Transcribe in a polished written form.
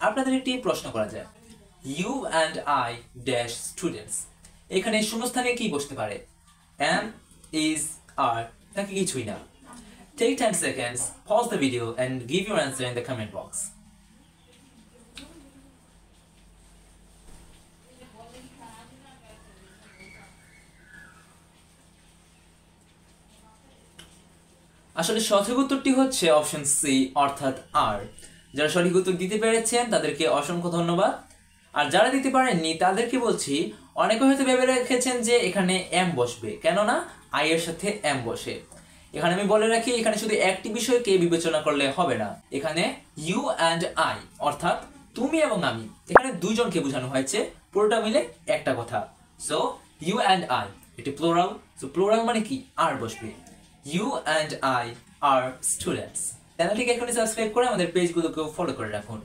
আপনাদের একটি প্রশ্ন করা যায়, U and I dash students, এখানে শূন্যস্থানে কি বসতে পারে? এম, ইজ, আর, নাকি কিছুই না? Take 10 seconds, pause the video and give your answer in the comment box. আসলে সঠিক উত্তরটি হচ্ছে অপশন সি অর্থাৎ আর। যারা সঠিক উত্তর দিতে পেরেছেন তাদেরকে অসংখ্য ধন্যবাদ। আর যারা দিতে পারেননি তাদেরকে বলছি, অনেকে হয়তো ভেবে রেখেছেন যে এখানে এম বসবে, কেননা আই এর সাথে এম বসে। এখানে আমি বলে রাখি, এখানে শুধু একটি বিষয়কে বিবেচনা করলে হবে না, এখানে ইউ অ্যান্ড আই অর্থাৎ তুমি এবং আমি, এখানে দুইজনকে বোঝানো হয়েছে, পুরোটা মিলে একটা কথা। সো ইউ অ্যান্ড আই এটি প্লুরাল, সো প্লুরাল মানে কি আর বসবে। You and I are students. চ্যানেলটিকে এখনই সাবস্ক্রাইব করে আমাদের পেজগুলোকেও ফলো করে রাখুন।